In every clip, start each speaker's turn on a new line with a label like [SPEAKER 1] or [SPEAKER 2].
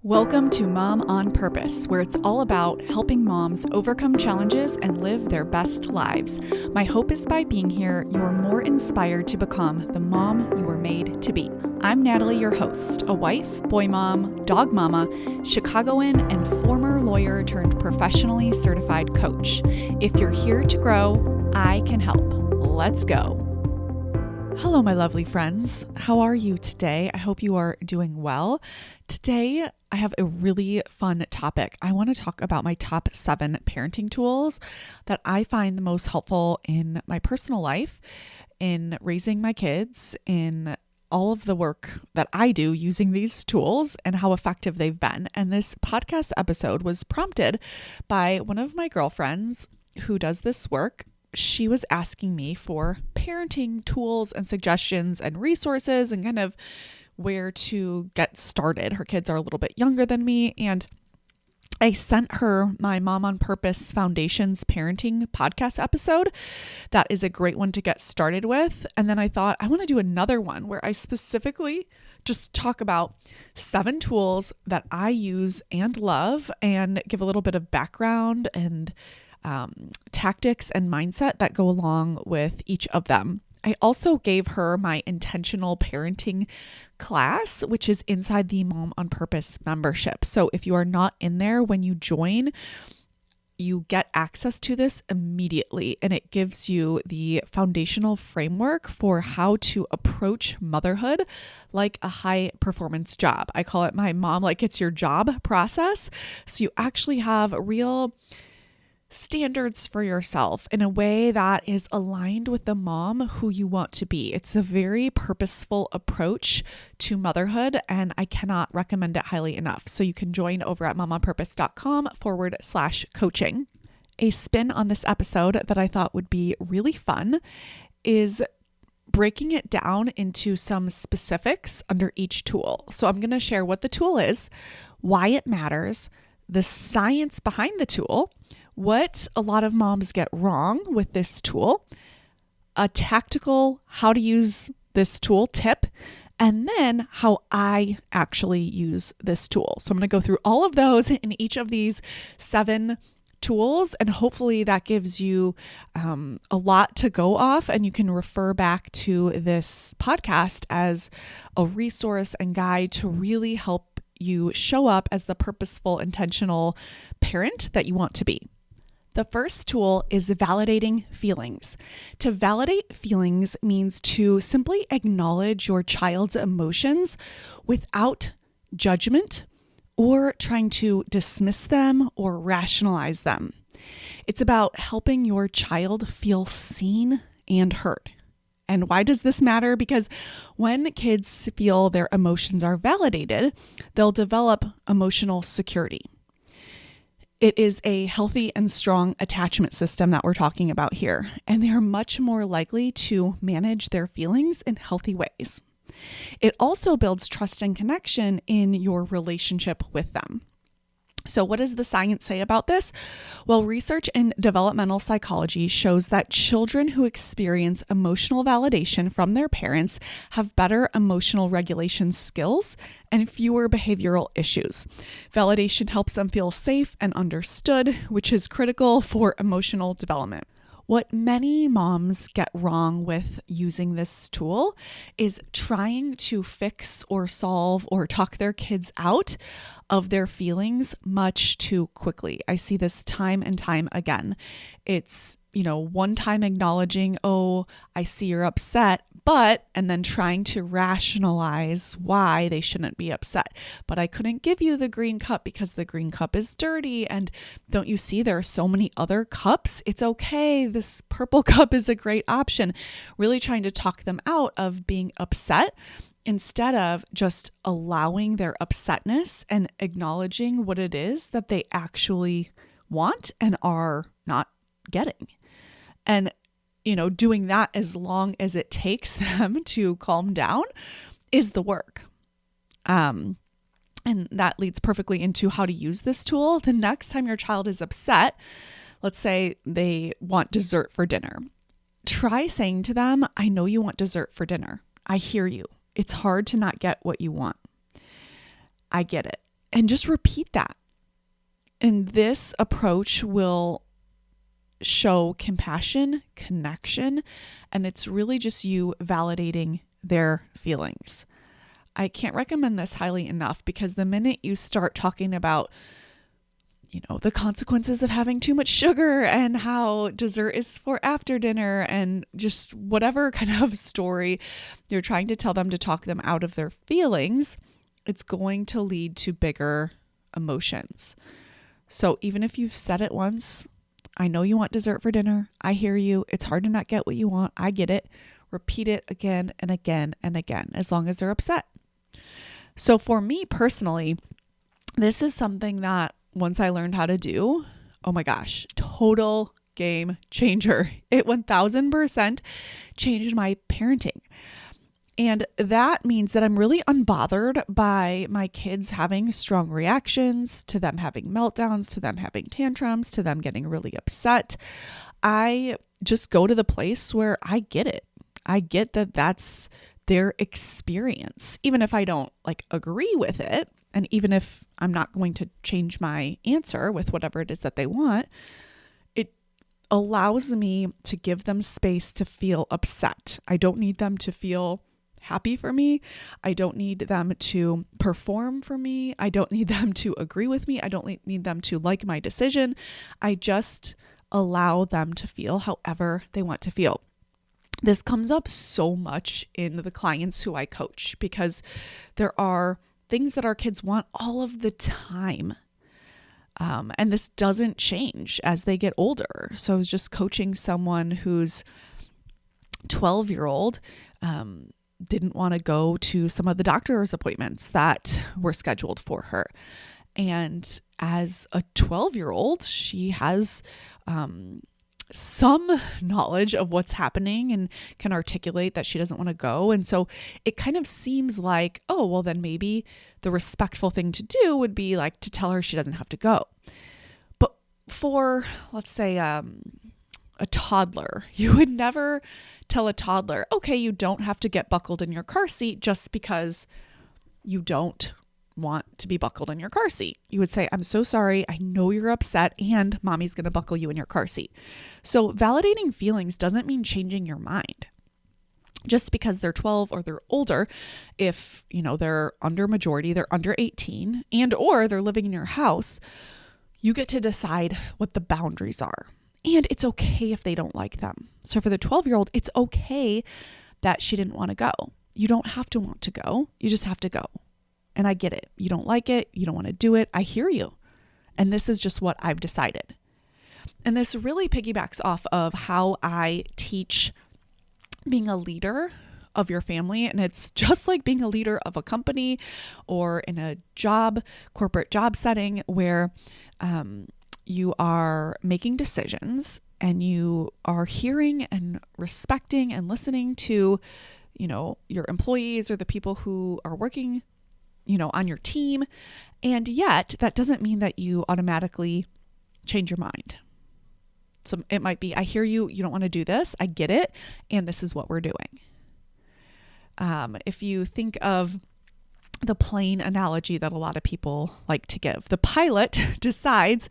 [SPEAKER 1] Welcome to Mom on Purpose, where it's all about helping moms overcome challenges and live their best lives. My hope is by being here, you're more inspired to become the mom you were made to be. I'm Natalie, your host, a wife, boy mom, dog mama, Chicagoan, and former lawyer turned professionally certified coach. If you're here to grow, I can help. Let's go. Hello, my lovely friends. How are you today? I hope you are doing well. Today, I have a really fun topic. I want to talk about my top 7 parenting tools that I find the most helpful in my personal life, in raising my kids, in all of the work that I do using these tools and how effective they've been. And this podcast episode was prompted by one of my girlfriends who does this work. She was asking me for parenting tools and suggestions and resources and kind of where to get started. Her kids are a little bit younger than me, and I sent her my Mom on Purpose Foundation's parenting podcast episode. That is a great one to get started with. And then I thought I want to do another one where I specifically just talk about 7 tools that I use and love and give a little bit of background and tactics and mindset that go along with each of them. I also gave her my intentional parenting class, which is inside the Mom on Purpose membership. So if you are not in there when you join, you get access to this immediately, and it gives you the foundational framework for how to approach motherhood like a high performance job. I call it my mom like it's your job process. So you actually have real standards for yourself in a way that is aligned with the mom who you want to be. It's a very purposeful approach to motherhood, and I cannot recommend it highly enough. So you can join over at momonpurpose.com/coaching. A spin on this episode that I thought would be really fun is breaking it down into some specifics under each tool. So I'm going to share what the tool is, why it matters, the science behind the tool, what a lot of moms get wrong with this tool, a tactical how to use this tool tip, and then how I actually use this tool. So I'm going to go through all of those in each of these 7 tools, and hopefully that gives you a lot to go off, and you can refer back to this podcast as a resource and guide to really help you show up as the purposeful, intentional parent that you want to be. The first tool is validating feelings. To validate feelings means to simply acknowledge your child's emotions without judgment or trying to dismiss them or rationalize them. It's about helping your child feel seen and heard. And why does this matter? Because when kids feel their emotions are validated, they'll develop emotional security. It is a healthy and strong attachment system that we're talking about here, and they are much more likely to manage their feelings in healthy ways. It also builds trust and connection in your relationship with them. So what does the science say about this? Well, research in developmental psychology shows that children who experience emotional validation from their parents have better emotional regulation skills and fewer behavioral issues. Validation helps them feel safe and understood, which is critical for emotional development. What many moms get wrong with using this tool is trying to fix or solve or talk their kids out of their feelings much too quickly. I see this time and time again. It's, one time acknowledging, oh, I see you're upset, and then trying to rationalize why they shouldn't be upset. But I couldn't give you the green cup because the green cup is dirty. And don't you see there are so many other cups? It's okay. This purple cup is a great option. Really trying to talk them out of being upset instead of just allowing their upsetness and acknowledging what it is that they actually want and are not getting. And doing that as long as it takes them to calm down is the work. And that leads perfectly into how to use this tool. The next time your child is upset, let's say they want dessert for dinner, try saying to them, I know you want dessert for dinner. I hear you. It's hard to not get what you want. I get it. And just repeat that. And this approach will show compassion, connection, and it's really just you validating their feelings. I can't recommend this highly enough, because the minute you start talking about, the consequences of having too much sugar and how dessert is for after dinner and just whatever kind of story you're trying to tell them to talk them out of their feelings, it's going to lead to bigger emotions. So even if you've said it once, I know you want dessert for dinner. I hear you. It's hard to not get what you want. I get it. Repeat it again and again and again, as long as they're upset. So for me personally, this is something that once I learned how to do, oh my gosh, total game changer. It 1000% changed my parenting. And that means that I'm really unbothered by my kids having strong reactions, to them having meltdowns, to them having tantrums, to them getting really upset. I just go to the place where I get it. I get that that's their experience, even if I don't agree with it. And even if I'm not going to change my answer with whatever it is that they want, it allows me to give them space to feel upset. I don't need them to feel happy for me. I don't need them to perform for me. I don't need them to agree with me. I don't need them to like my decision. I just allow them to feel however they want to feel. This comes up so much in the clients who I coach, because there are things that our kids want all of the time. And this doesn't change as they get older. So I was just coaching someone who's 12-year-old, didn't want to go to some of the doctor's appointments that were scheduled for her. And as a 12-year-old, she has some knowledge of what's happening and can articulate that she doesn't want to go. And so it kind of seems like, oh, well, then maybe the respectful thing to do would be to tell her she doesn't have to go. But for, let's say, a toddler, you would never tell a toddler, okay, you don't have to get buckled in your car seat just because you don't want to be buckled in your car seat. You would say, I'm so sorry. I know you're upset, and mommy's going to buckle you in your car seat. So validating feelings doesn't mean changing your mind. Just because they're 12 or they're older, if, they're under majority, they're under 18, and or they're living in your house, you get to decide what the boundaries are. And it's okay if they don't like them. So for the 12-year-old, it's okay that she didn't want to go. You don't have to want to go. You just have to go. And I get it. You don't like it. You don't want to do it. I hear you. And this is just what I've decided. And this really piggybacks off of how I teach being a leader of your family. And it's just like being a leader of a company or in a corporate job setting where you are making decisions and you are hearing and respecting and listening to, your employees or the people who are working, on your team. And yet that doesn't mean that you automatically change your mind. So it might be, I hear you, you don't want to do this. I get it. And this is what we're doing. If you think of the plane analogy that a lot of people like to give, the pilot decides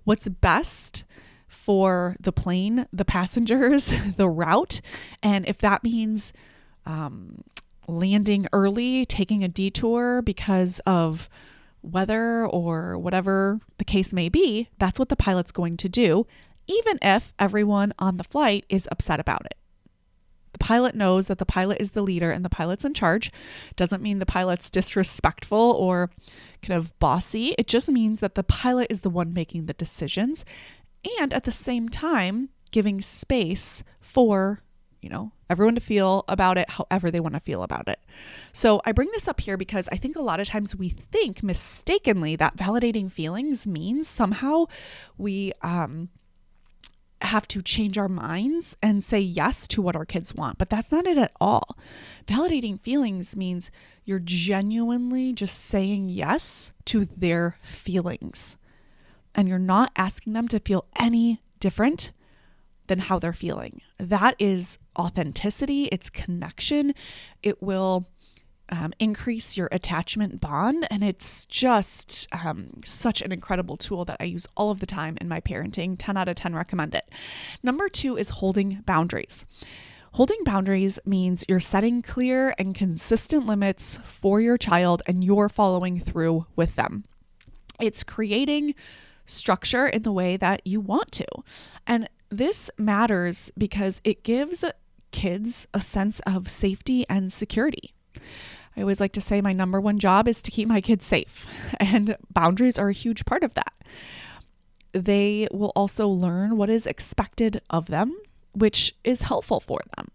[SPEAKER 1] what's best for the plane, the passengers, the route. And if that means landing early, taking a detour because of weather or whatever the case may be, that's what the pilot's going to do, even if everyone on the flight is upset about it. The pilot knows that the pilot is the leader and the pilot's in charge. Doesn't mean the pilot's disrespectful or kind of bossy. It just means that the pilot is the one making the decisions, and at the same time giving space for everyone to feel about it however they want to feel about it. So I bring this up here because I think a lot of times we think mistakenly that validating feelings means somehow we have to change our minds and say yes to what our kids want, but that's not it at all. Validating feelings means you're genuinely just saying yes to their feelings, and you're not asking them to feel any different than how they're feeling. That is authenticity. It's connection. It will increase your attachment bond. And it's just such an incredible tool that I use all of the time in my parenting. 10 out of 10 recommend it. Number 2 is holding boundaries. Holding boundaries means you're setting clear and consistent limits for your child and you're following through with them. It's creating structure in the way that you want to. And this matters because it gives kids a sense of safety and security. I always like to say my number one job is to keep my kids safe, and boundaries are a huge part of that. They will also learn what is expected of them, which is helpful for them.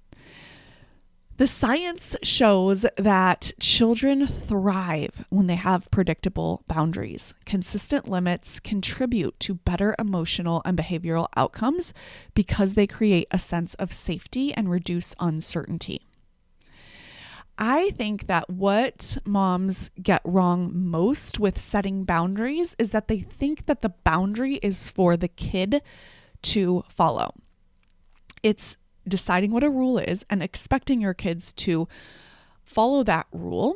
[SPEAKER 1] The science shows that children thrive when they have predictable boundaries. Consistent limits contribute to better emotional and behavioral outcomes because they create a sense of safety and reduce uncertainty. I think that what moms get wrong most with setting boundaries is that they think that the boundary is for the kid to follow. It's deciding what a rule is and expecting your kids to follow that rule.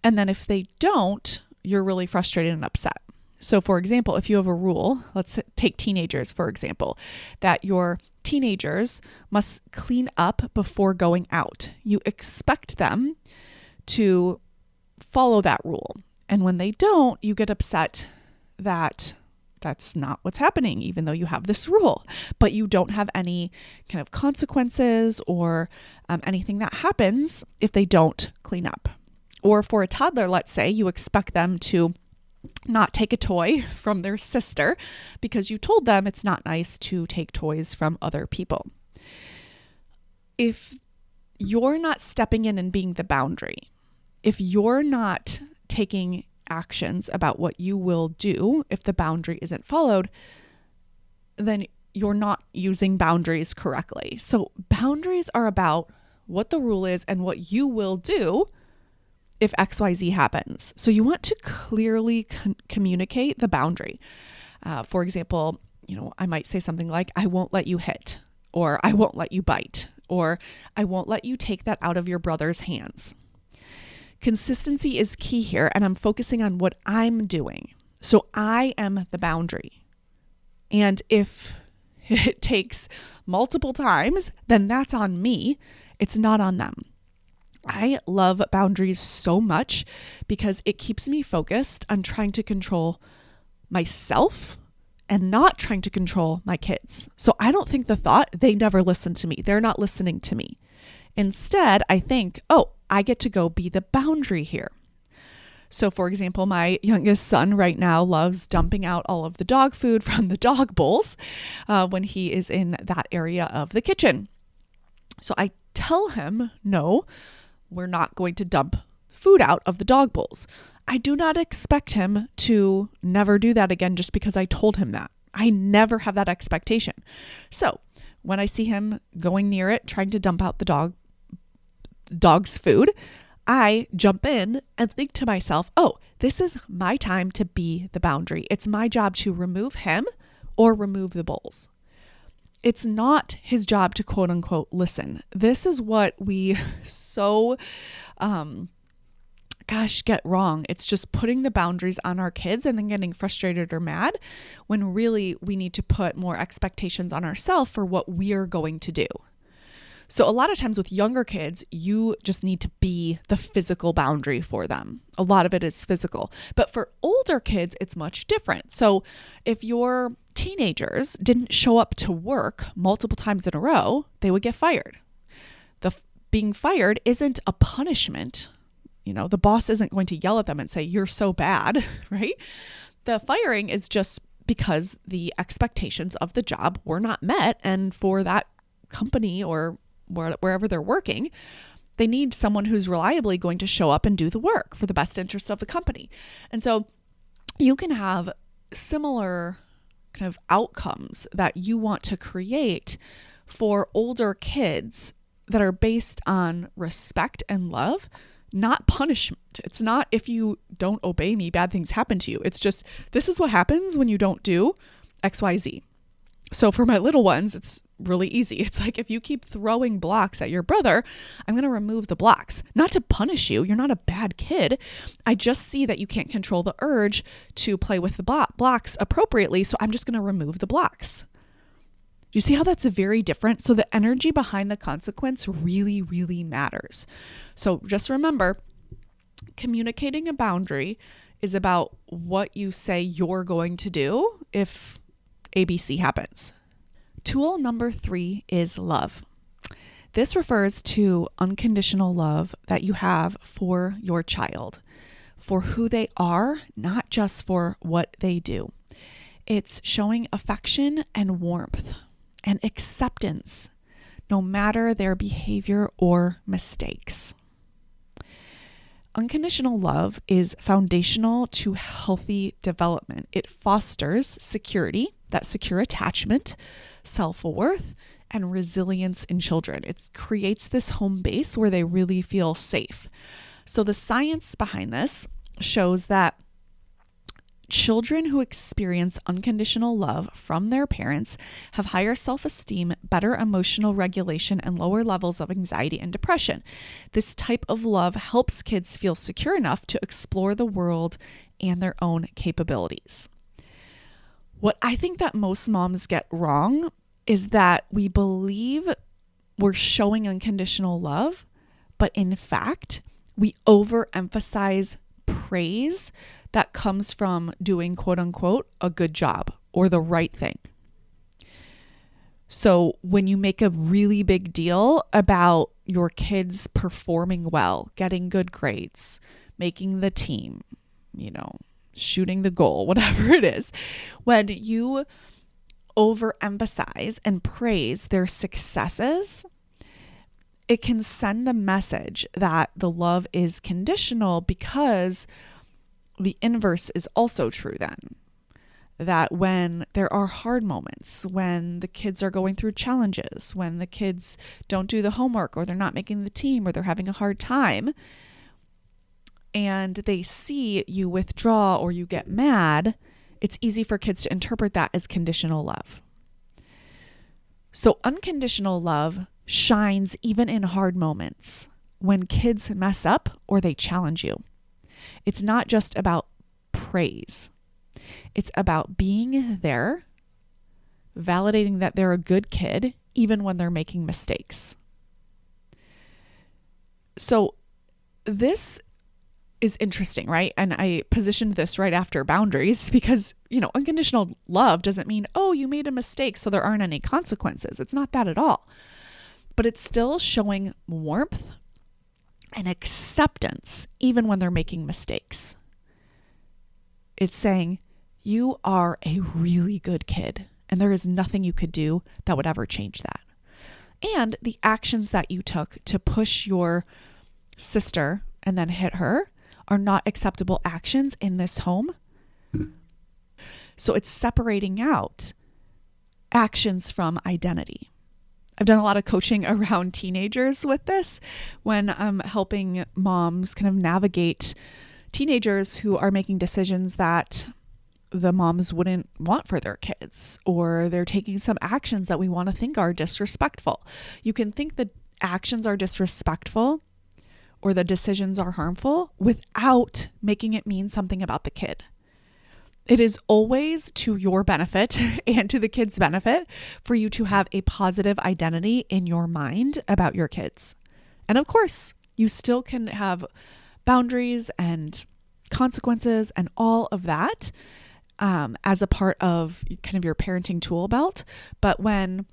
[SPEAKER 1] And then if they don't, you're really frustrated and upset. So for example, if you have a rule, let's take teenagers, for example, that your teenagers must clean up before going out. You expect them to follow that rule. And when they don't, you get upset that that's not what's happening, even though you have this rule, but you don't have any kind of consequences or anything that happens if they don't clean up. Or for a toddler, let's say you expect them to not take a toy from their sister because you told them it's not nice to take toys from other people. If you're not stepping in and being the boundary, if you're not taking actions about what you will do if the boundary isn't followed, then you're not using boundaries correctly. So boundaries are about what the rule is and what you will do if XYZ happens. So you want to clearly communicate the boundary. For example, I might say something like, I won't let you hit, or I won't let you bite, or I won't let you take that out of your brother's hands. Consistency is key here, and I'm focusing on what I'm doing. So I am the boundary. And if it takes multiple times, then that's on me. It's not on them. I love boundaries so much because it keeps me focused on trying to control myself and not trying to control my kids. So I don't think the thought, they never listen to me. They're not listening to me. Instead, I think, I get to go be the boundary here. So for example, my youngest son right now loves dumping out all of the dog food from the dog bowls when he is in that area of the kitchen. So I tell him, no, we're not going to dump food out of the dog bowls. I do not expect him to never do that again just because I told him that. I never have that expectation. So when I see him going near it, trying to dump out the dog's food, I jump in and think to myself, this is my time to be the boundary. It's my job to remove him or remove the bowls. It's not his job to quote unquote listen. This is what we so get wrong. It's just putting the boundaries on our kids and then getting frustrated or mad when really we need to put more expectations on ourselves for what we are going to do. So a lot of times with younger kids, you just need to be the physical boundary for them. A lot of it is physical. But for older kids, it's much different. So if your teenagers didn't show up to work multiple times in a row, they would get fired. Being fired isn't a punishment. The boss isn't going to yell at them and say, you're so bad, right? The firing is just because the expectations of the job were not met. And for that company or wherever they're working, they need someone who's reliably going to show up and do the work for the best interest of the company. And so you can have similar kind of outcomes that you want to create for older kids that are based on respect and love, not punishment. It's not, if you don't obey me, bad things happen to you. It's just, this is what happens when you don't do XYZ. So for my little ones, it's really easy. It's like, if you keep throwing blocks at your brother, I'm going to remove the blocks, not to punish you. You're not a bad kid. I just see that you can't control the urge to play with the blocks appropriately. So I'm just going to remove the blocks. You see how that's very different? So the energy behind the consequence really, really matters. So just remember, communicating a boundary is about what you say you're going to do if ABC happens. Tool number 3 is love. This refers to unconditional love that you have for your child, for who they are, not just for what they do. It's showing affection and warmth and acceptance, no matter their behavior or mistakes. Unconditional love is foundational to healthy development. It fosters security, that secure attachment, self-worth, and resilience in children. It creates this home base where they really feel safe. So the science behind this shows that children who experience unconditional love from their parents have higher self-esteem, better emotional regulation, and lower levels of anxiety and depression. This type of love helps kids feel secure enough to explore the world and their own capabilities. What I think that most moms get wrong is that we believe we're showing unconditional love, but in fact, we overemphasize praise that comes from doing, quote unquote, a good job or the right thing. So when you make a really big deal about your kids performing well, getting good grades, making the team, shooting the goal, whatever it is, when you overemphasize and praise their successes, it can send the message that the love is conditional, because the inverse is also true then. That when there are hard moments, when the kids are going through challenges, when the kids don't do the homework, or they're not making the team, or they're having a hard time, and they see you withdraw or you get mad, it's easy for kids to interpret that as conditional love. So unconditional love shines even in hard moments when kids mess up or they challenge you. It's not just about praise. It's about being there, validating that they're a good kid, even when they're making mistakes. So this is interesting, right? And I positioned this right after boundaries because, unconditional love doesn't mean, oh, you made a mistake, so there aren't any consequences. It's not that at all. But it's still showing warmth and acceptance, even when they're making mistakes. It's saying, you are a really good kid, and there is nothing you could do that would ever change that. And the actions that you took to push your sister and then hit her are not acceptable actions in this home. So it's separating out actions from identity. I've done a lot of coaching around teenagers with this when I'm helping moms kind of navigate teenagers who are making decisions that the moms wouldn't want for their kids, or they're taking some actions that we want to think are disrespectful. You can think the actions are disrespectful or the decisions are harmful without making it mean something about the kid. It is always to your benefit and to the kid's benefit for you to have a positive identity in your mind about your kids. And of course, you still can have boundaries and consequences and all of that as a part of kind of your parenting tool belt. But when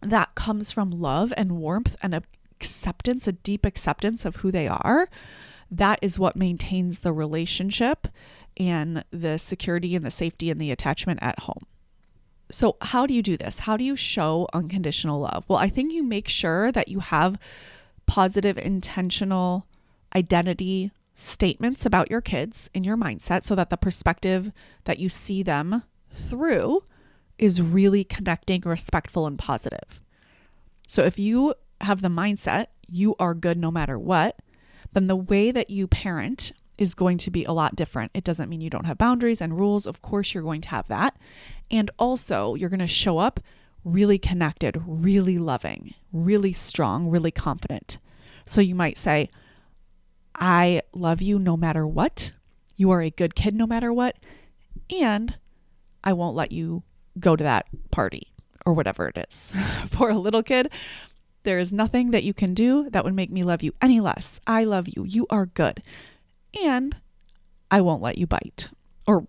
[SPEAKER 1] that comes from love and warmth and acceptance, a deep acceptance of who they are, that is what maintains the relationship and the security and the safety and the attachment at home. So how do you do this? How do you show unconditional love? Well, I think you make sure that you have positive, intentional identity statements about your kids in your mindset so that the perspective that you see them through is really connecting, respectful, and positive. So if you have the mindset, you are good no matter what, then the way that you parent is going to be a lot different. It doesn't mean you don't have boundaries and rules. Of course, you're going to have that. And also, you're going to show up really connected, really loving, really strong, really confident. So you might say, I love you no matter what. You are a good kid no matter what. And I won't let you go to that party or whatever it is. For a little kid, there is nothing that you can do that would make me love you any less. I love you. You are good. And I won't let you bite. Or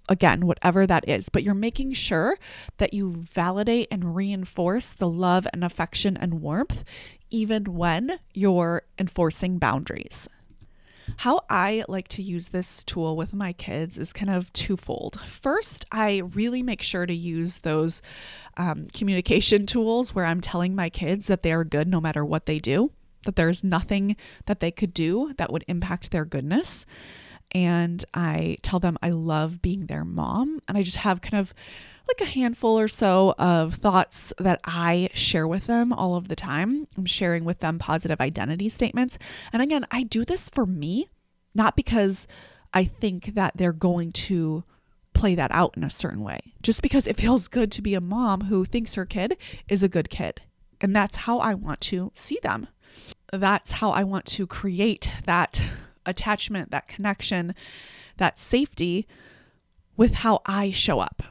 [SPEAKER 1] again, whatever that is. But you're making sure that you validate and reinforce the love and affection and warmth, even when you're enforcing boundaries. How I like to use this tool with my kids is kind of twofold. First, I really make sure to use those communication tools where I'm telling my kids that they are good no matter what they do, that there's nothing that they could do that would impact their goodness. And I tell them I love being their mom. And I just have kind of like a handful or so of thoughts that I share with them all of the time. I'm sharing with them positive identity statements. And again, I do this for me, not because I think that they're going to play that out in a certain way, just because it feels good to be a mom who thinks her kid is a good kid. And that's how I want to see them. That's how I want to create that attachment, that connection, that safety with how I show up.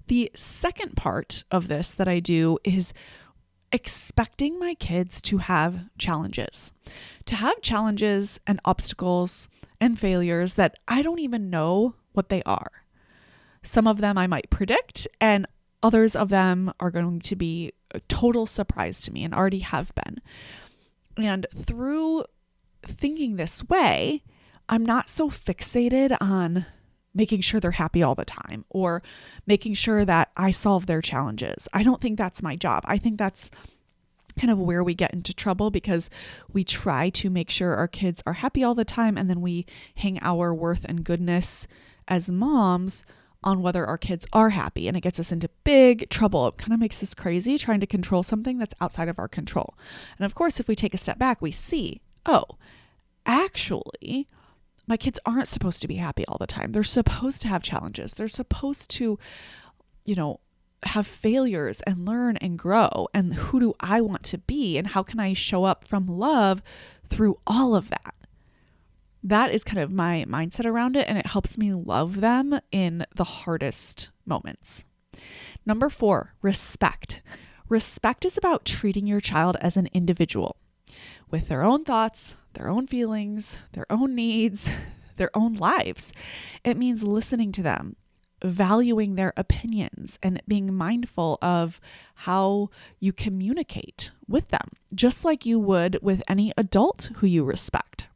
[SPEAKER 1] The second part of this that I do is expecting my kids to have challenges and obstacles and failures that I don't even know what they are. Some of them I might predict, and others of them are going to be a total surprise to me and already have been. And through thinking this way, I'm not so fixated on making sure they're happy all the time or making sure that I solve their challenges. I don't think that's my job. I think that's kind of where we get into trouble, because we try to make sure our kids are happy all the time, and then we hang our worth and goodness as moms on whether our kids are happy, and it gets us into big trouble. It kind of makes us crazy trying to control something that's outside of our control. And of course, if we take a step back, we see, oh, actually, my kids aren't supposed to be happy all the time. They're supposed to have challenges. They're supposed to, have failures and learn and grow. And who do I want to be? And how can I show up from love through all of that? That is kind of my mindset around it. And it helps me love them in the hardest moments. Number 4, respect. Respect is about treating your child as an individual with their own thoughts, their own feelings, their own needs, their own lives. It means listening to them, valuing their opinions, and being mindful of how you communicate with them, just like you would with any adult who you respect.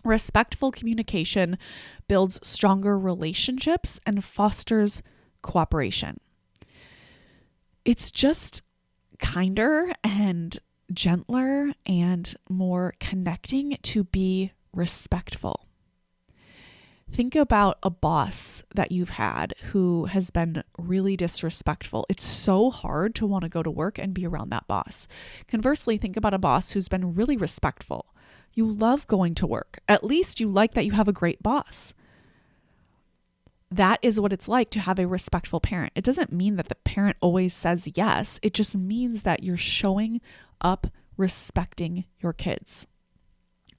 [SPEAKER 1] Respectful communication builds stronger relationships and fosters cooperation. It's just kinder and gentler and more connecting to be respectful. Think about a boss that you've had who has been really disrespectful. It's so hard to want to go to work and be around that boss. Conversely, think about a boss who's been really respectful. You love going to work. At least you like that you have a great boss. That is what it's like to have a respectful parent. It doesn't mean that the parent always says yes. It just means that you're showing up respecting your kids.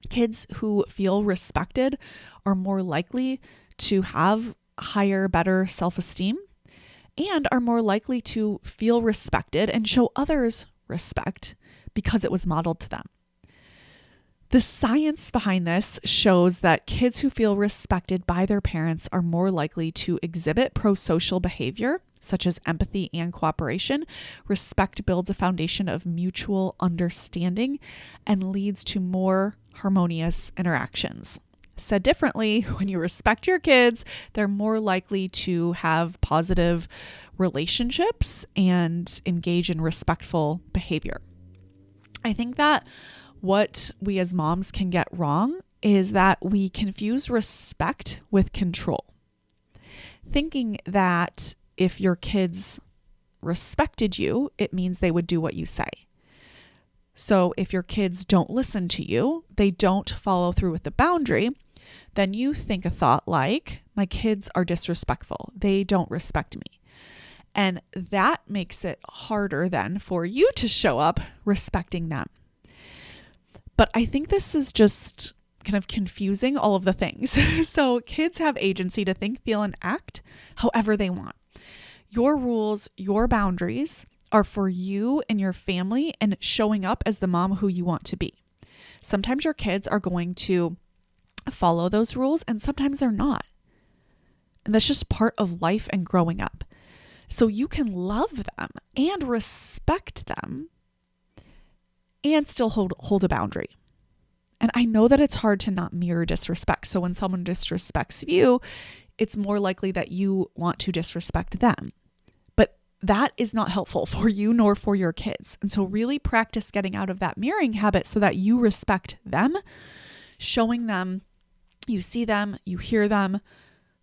[SPEAKER 1] Kids who feel respected are more likely to have higher, better self-esteem and are more likely to feel respected and show others respect because it was modeled to them. The science behind this shows that kids who feel respected by their parents are more likely to exhibit pro-social behavior, such as empathy and cooperation. Respect builds a foundation of mutual understanding and leads to more harmonious interactions. Said differently, when you respect your kids, they're more likely to have positive relationships and engage in respectful behavior. I think that what we as moms can get wrong is that we confuse respect with control, thinking that if your kids respected you, it means they would do what you say. So if your kids don't listen to you, they don't follow through with the boundary, then you think a thought like, my kids are disrespectful. They don't respect me. And that makes it harder then for you to show up respecting them. But I think this is just kind of confusing all of the things. So kids have agency to think, feel, and act however they want. Your rules, your boundaries are for you and your family and showing up as the mom who you want to be. Sometimes your kids are going to follow those rules and sometimes they're not. And that's just part of life and growing up. So you can love them and respect them and still hold a boundary. And I know that it's hard to not mirror disrespect. So when someone disrespects you, it's more likely that you want to disrespect them. But that is not helpful for you nor for your kids. And so really practice getting out of that mirroring habit so that you respect them, showing them you see them, you hear them,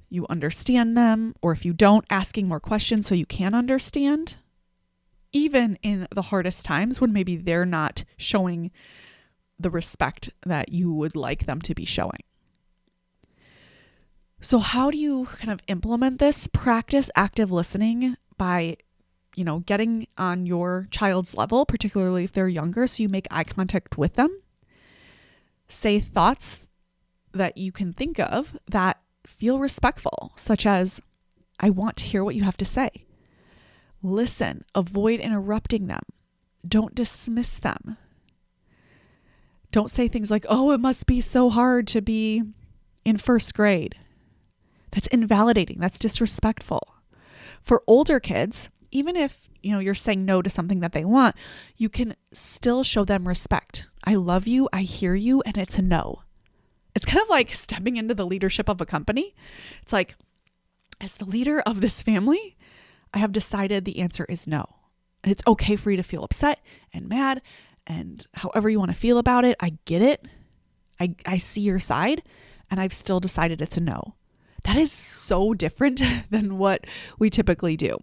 [SPEAKER 1] you understand them, or if you don't, asking more questions so you can understand, even in the hardest times when maybe they're not showing the respect that you would like them to be showing. So how do you kind of implement this? Practice active listening by, getting on your child's level, particularly if they're younger, so you make eye contact with them. Say thoughts that you can think of that feel respectful, such as, I want to hear what you have to say. Listen, avoid interrupting them. Don't dismiss them. Don't say things like, oh, it must be so hard to be in first grade. That's invalidating. That's disrespectful. For older kids, even if, you're saying no to something that they want, you can still show them respect. I love you. I hear you. And it's a no. It's kind of like stepping into the leadership of a company. It's like, as the leader of this family, I have decided the answer is no. And it's okay for you to feel upset and mad and however you want to feel about it. I get it. I see your side, and I've still decided it's a no. That is so different than what we typically do.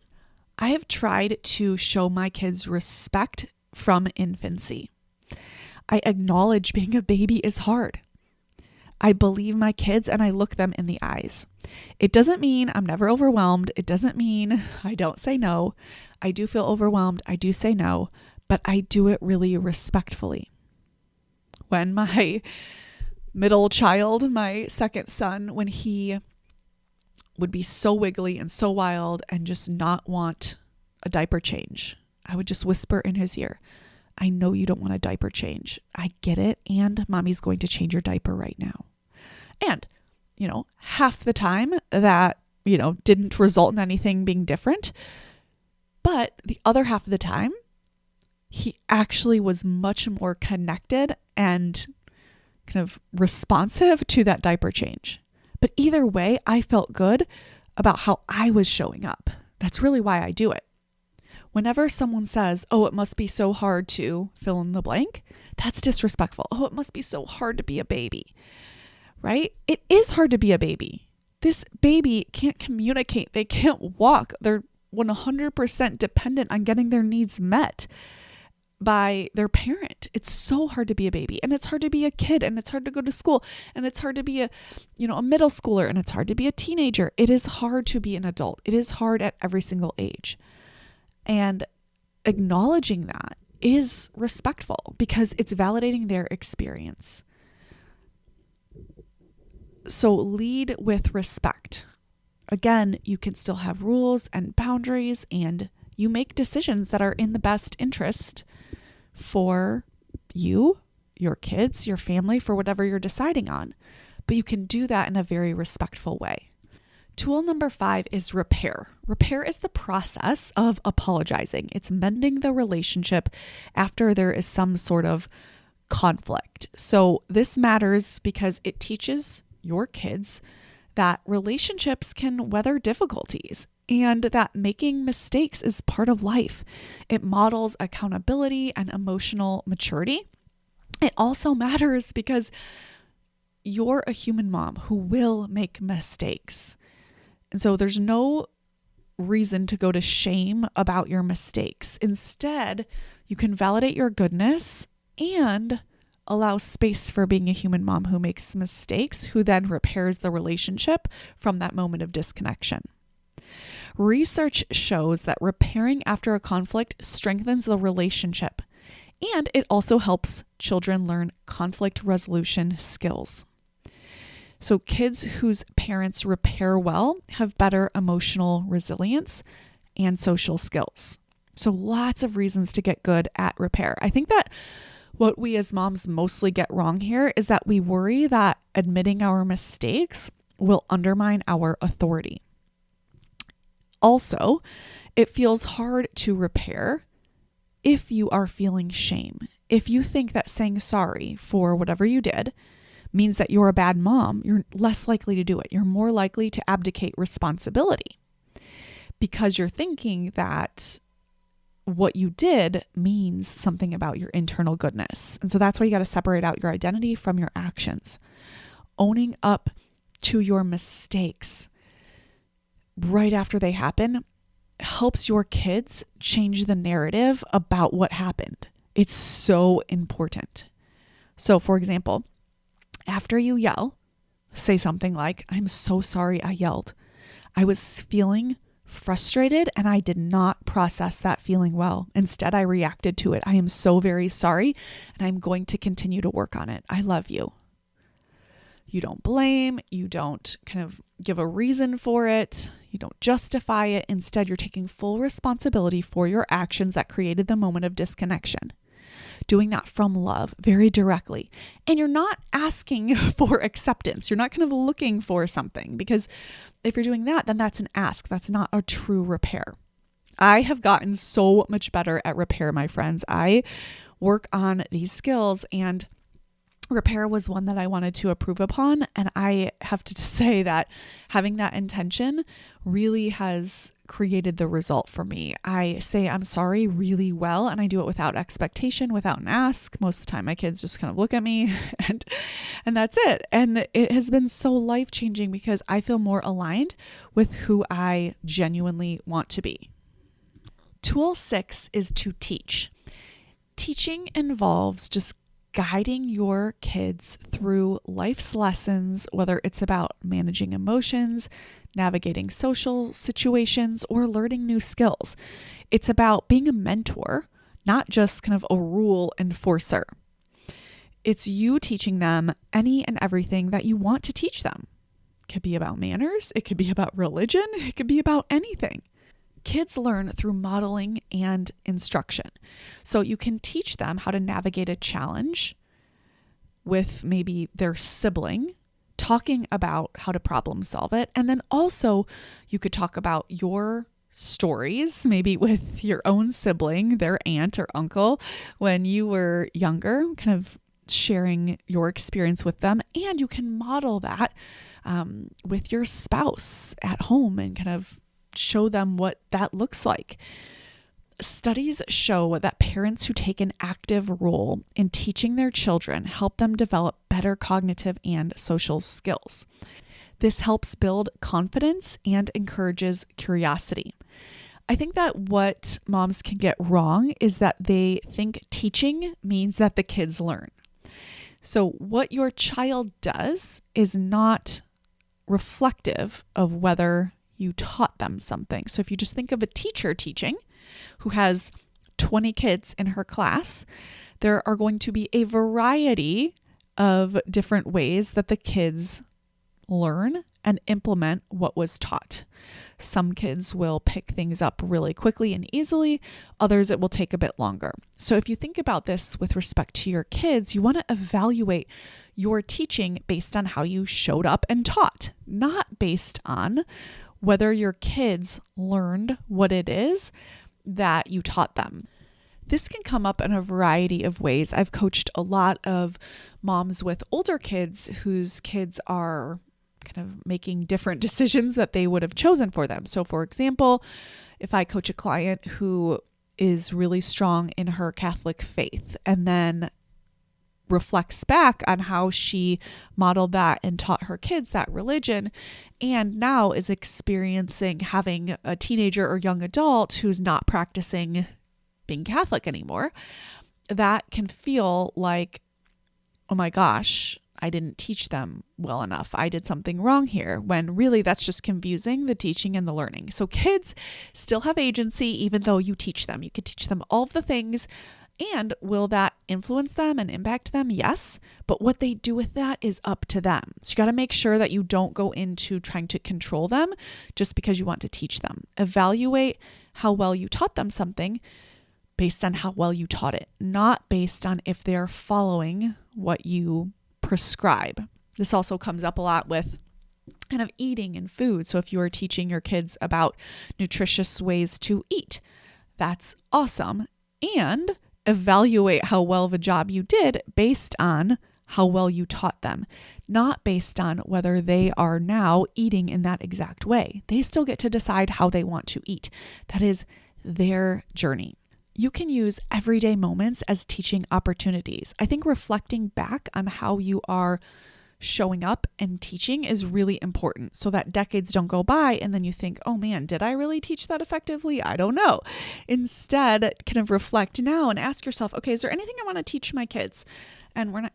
[SPEAKER 1] I have tried to show my kids respect from infancy. I acknowledge being a baby is hard. I believe my kids and I look them in the eyes. It doesn't mean I'm never overwhelmed. It doesn't mean I don't say no. I do feel overwhelmed. I do say no, but I do it really respectfully. When my middle child, my second son, when he would be so wiggly and so wild and just not want a diaper change, I would just whisper in his ear, I know you don't want a diaper change. I get it. And mommy's going to change your diaper right now. And, half the time that, didn't result in anything being different. But the other half of the time, he actually was much more connected and kind of responsive to that diaper change. But either way, I felt good about how I was showing up. That's really why I do it. Whenever someone says, oh, it must be so hard to fill in the blank, that's disrespectful. Oh, it must be so hard to be a baby, right? It is hard to be a baby. This baby can't communicate. They can't walk. They're 100% dependent on getting their needs met by their parent. It's so hard to be a baby, and it's hard to be a kid, and it's hard to go to school, and it's hard to be a middle schooler, and it's hard to be a teenager. It is hard to be an adult. It is hard at every single age. And acknowledging that is respectful because it's validating their experience. So lead with respect. Again, you can still have rules and boundaries, and you make decisions that are in the best interest for you, your kids, your family, for whatever you're deciding on. But you can do that in a very respectful way. Tool number 5 is repair. Repair is the process of apologizing. It's mending the relationship after there is some sort of conflict. So this matters because it teaches your kids that relationships can weather difficulties and that making mistakes is part of life. It models accountability and emotional maturity. It also matters because you're a human mom who will make mistakes. And so there's no reason to go to shame about your mistakes. Instead, you can validate your goodness and allow space for being a human mom who makes mistakes, who then repairs the relationship from that moment of disconnection. Research shows that repairing after a conflict strengthens the relationship, and it also helps children learn conflict resolution skills. So kids whose parents repair well have better emotional resilience and social skills. So lots of reasons to get good at repair. I think that what we as moms mostly get wrong here is that we worry that admitting our mistakes will undermine our authority. Also, it feels hard to repair if you are feeling shame. If you think that saying sorry for whatever you did means that you're a bad mom, you're less likely to do it. You're more likely to abdicate responsibility because you're thinking that what you did means something about your internal goodness. And so that's why you got to separate out your identity from your actions. Owning up to your mistakes right after they happen helps your kids change the narrative about what happened. It's so important. So, for example, after you yell, say something like, "I'm so sorry I yelled. I was feeling frustrated and I did not process that feeling well. Instead, I reacted to it. I am so very sorry and I'm going to continue to work on it. I love you." You don't blame, you don't kind of give a reason for it, you don't justify it. Instead, you're taking full responsibility for your actions that created the moment of disconnection. Doing that from love, very directly. And you're not asking for acceptance. You're not kind of looking for something, because if you're doing that, then that's an ask. That's not a true repair. I have gotten so much better at repair, my friends. I work on these skills, and repair was one that I wanted to improve upon. And I have to say that having that intention really has created the result for me. I say I'm sorry really well, and I do it without expectation, without an ask. Most of the time my kids just kind of look at me and that's it. And it has been so life-changing because I feel more aligned with who I genuinely want to be. Tool 6 is to teach. Teaching involves just guiding your kids through life's lessons, whether it's about managing emotions, navigating social situations, or learning new skills. It's about being a mentor, not just kind of a rule enforcer. It's you teaching them any and everything that you want to teach them. It could be about manners, it could be about religion, it could be about anything. Kids learn through modeling and instruction. So you can teach them how to navigate a challenge with maybe their sibling, talking about how to problem solve it. And then also you could talk about your stories, maybe with your own sibling, their aunt or uncle, when you were younger, kind of sharing your experience with them. And you can model that with your spouse at home and kind of show them what that looks like. Studies show that parents who take an active role in teaching their children help them develop better cognitive and social skills. This helps build confidence and encourages curiosity. I think that what moms can get wrong is that they think teaching means that the kids learn. So what your child does is not reflective of whether you taught them something. So if you just think of a teacher teaching who has 20 kids in her class, there are going to be a variety of different ways that the kids learn and implement what was taught. Some kids will pick things up really quickly and easily. Others, it will take a bit longer. So if you think about this with respect to your kids, you want to evaluate your teaching based on how you showed up and taught, not based on whether your kids learned what it is that you taught them. This can come up in a variety of ways. I've coached a lot of moms with older kids whose kids are kind of making different decisions that they would have chosen for them. So for example, if I coach a client who is really strong in her Catholic faith and then reflects back on how she modeled that and taught her kids that religion, and now is experiencing having a teenager or young adult who's not practicing being Catholic anymore, that can feel like, oh my gosh, I didn't teach them well enough. I did something wrong here, when really that's just confusing the teaching and the learning. So kids still have agency even though you teach them. You could teach them all of the things. And will that influence them and impact them? Yes. But what they do with that is up to them. So you got to make sure that you don't go into trying to control them just because you want to teach them. Evaluate how well you taught them something based on how well you taught it, not based on if they're following what you prescribe. This also comes up a lot with kind of eating and food. So if you are teaching your kids about nutritious ways to eat, that's awesome. And evaluate how well of a job you did based on how well you taught them, not based on whether they are now eating in that exact way. They still get to decide how they want to eat. That is their journey. You can use everyday moments as teaching opportunities. I think reflecting back on how you are showing up and teaching is really important so that decades don't go by and then you think, oh man, did I really teach that effectively? I don't know. Instead, kind of reflect now and ask yourself, okay, is there anything I want to teach my kids? And we're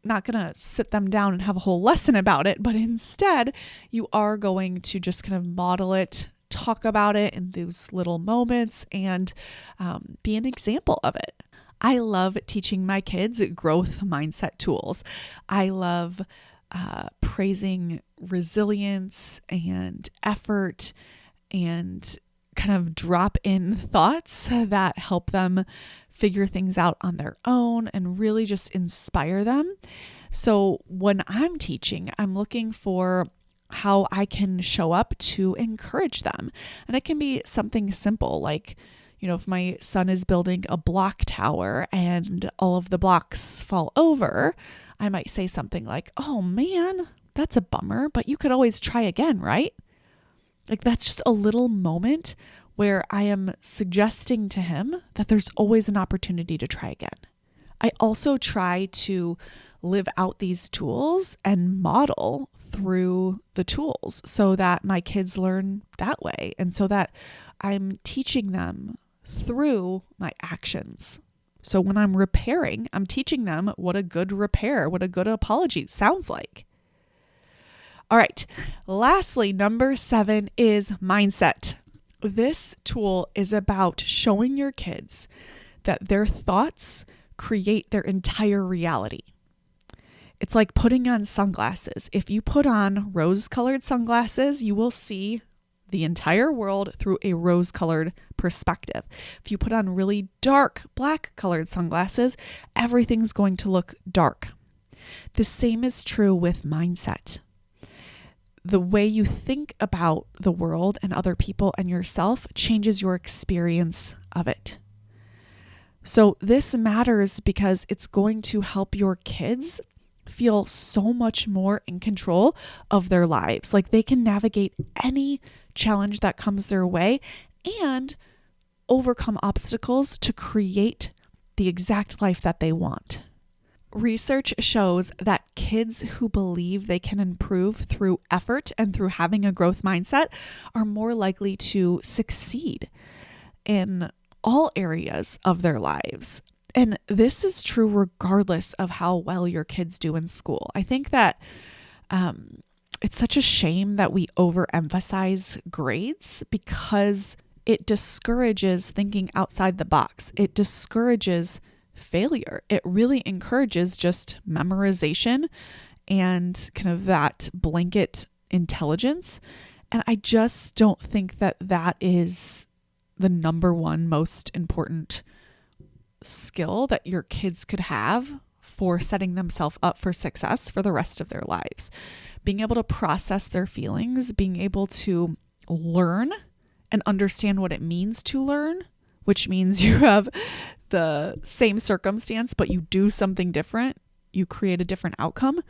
[SPEAKER 1] not going to sit them down and have a whole lesson about it, but instead you are going to just kind of model it, talk about it in those little moments, and be an example of it. I love teaching my kids growth mindset tools. I love praising resilience and effort and kind of drop in thoughts that help them figure things out on their own and really just inspire them. So when I'm teaching, I'm looking for how I can show up to encourage them. And it can be something simple like, if my son is building a block tower and all of the blocks fall over, I might say something like, oh man, that's a bummer, but you could always try again, right? Like that's just a little moment where I am suggesting to him that there's always an opportunity to try again. I also try to live out these tools and model through the tools so that my kids learn that way and so that I'm teaching them through my actions. So when I'm repairing, I'm teaching them what a good repair, what a good apology sounds like. All right. Lastly, number 7 is mindset. This tool is about showing your kids that their thoughts create their entire reality. It's like putting on sunglasses. If you put on rose-colored sunglasses, you will see the entire world through a rose-colored perspective. If you put on really dark black-colored sunglasses, everything's going to look dark. The same is true with mindset. The way you think about the world and other people and yourself changes your experience of it. So this matters because it's going to help your kids feel so much more in control of their lives. Like they can navigate any challenge that comes their way and overcome obstacles to create the exact life that they want. Research shows that kids who believe they can improve through effort and through having a growth mindset are more likely to succeed in all areas of their lives. And this is true regardless of how well your kids do in school. I think that it's such a shame that we overemphasize grades because it discourages thinking outside the box. It discourages failure. It really encourages just memorization and kind of that blanket intelligence. And I just don't think that that is the number one most important skill that your kids could have for setting themselves up for success for the rest of their lives. Being able to process their feelings, being able to learn and understand what it means to learn, which means you have the same circumstance, but you do something different, you create a different outcome.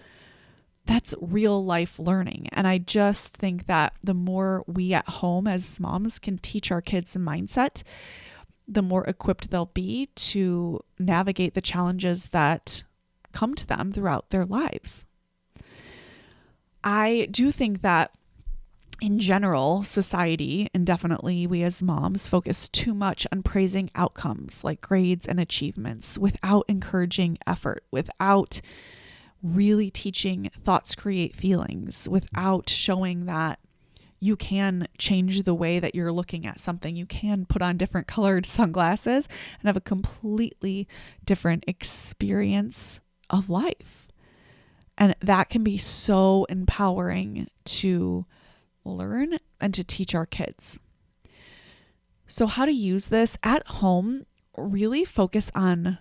[SPEAKER 1] That's real life learning. And I just think that the more we at home as moms can teach our kids a mindset, the more equipped they'll be to navigate the challenges that come to them throughout their lives. I do think that in general, society, and definitely we as moms, focus too much on praising outcomes like grades and achievements without encouraging effort, without really teaching thoughts create feelings without showing that you can change the way that you're looking at something. You can put on different colored sunglasses and have a completely different experience of life. And that can be so empowering to learn and to teach our kids. So how to use this at home, really focus on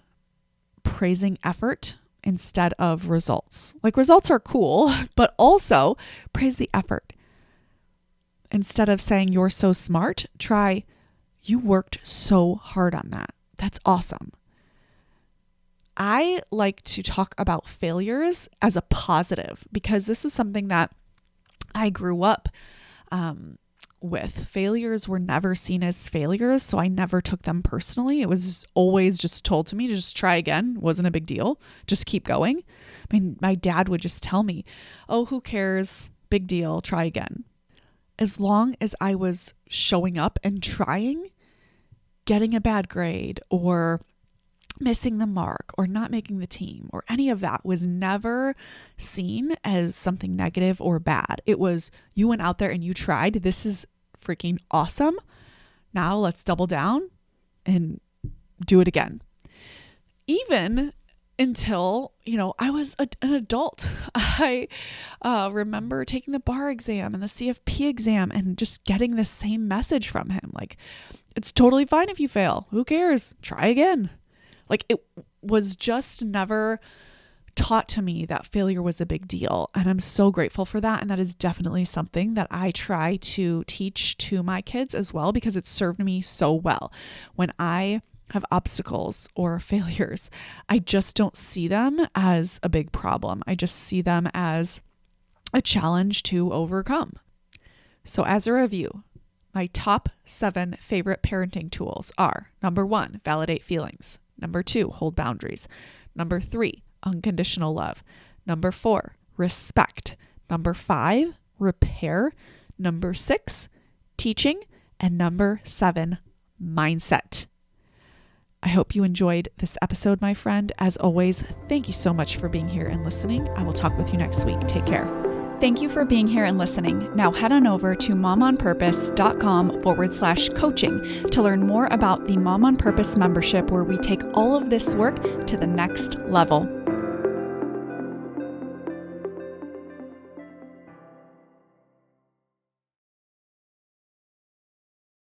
[SPEAKER 1] praising effort instead of results. Like, results are cool, but also praise the effort. Instead of saying you're so smart, try you worked so hard on that. That's awesome. I like to talk about failures as a positive because this is something that I grew up with. Failures were never seen as failures, so I never took them personally. It was always just told to me to just try again. It wasn't a big deal. Just keep going. I mean, my dad would just tell me, oh, who cares? Big deal. Try again. As long as I was showing up and trying, getting a bad grade or missing the mark or not making the team or any of that was never seen as something negative or bad. It was, you went out there and you tried. This is freaking awesome. Now let's double down and do it again. Even until, I was an adult. I remember taking the bar exam and the CFP exam and just getting the same message from him. Like, it's totally fine if you fail. Who cares? Try again. Like, it was just never taught to me that failure was a big deal. And I'm so grateful for that. And that is definitely something that I try to teach to my kids as well, because it served me so well. When I have obstacles or failures, I just don't see them as a big problem. I just see them as a challenge to overcome. So as a review, my top 7 favorite parenting tools are: number 1, validate feelings. Number 2, hold boundaries. Number 3, unconditional love. Number 4, respect. Number 5, repair. Number 6, teaching. And number 7, mindset. I hope you enjoyed this episode, my friend. As always, thank you so much for being here and listening. I will talk with you next week. Take care. Thank you for being here and listening. Now head on over to momonpurpose.com/coaching to learn more about the Mom on Purpose membership, where we take all of this work to the next level.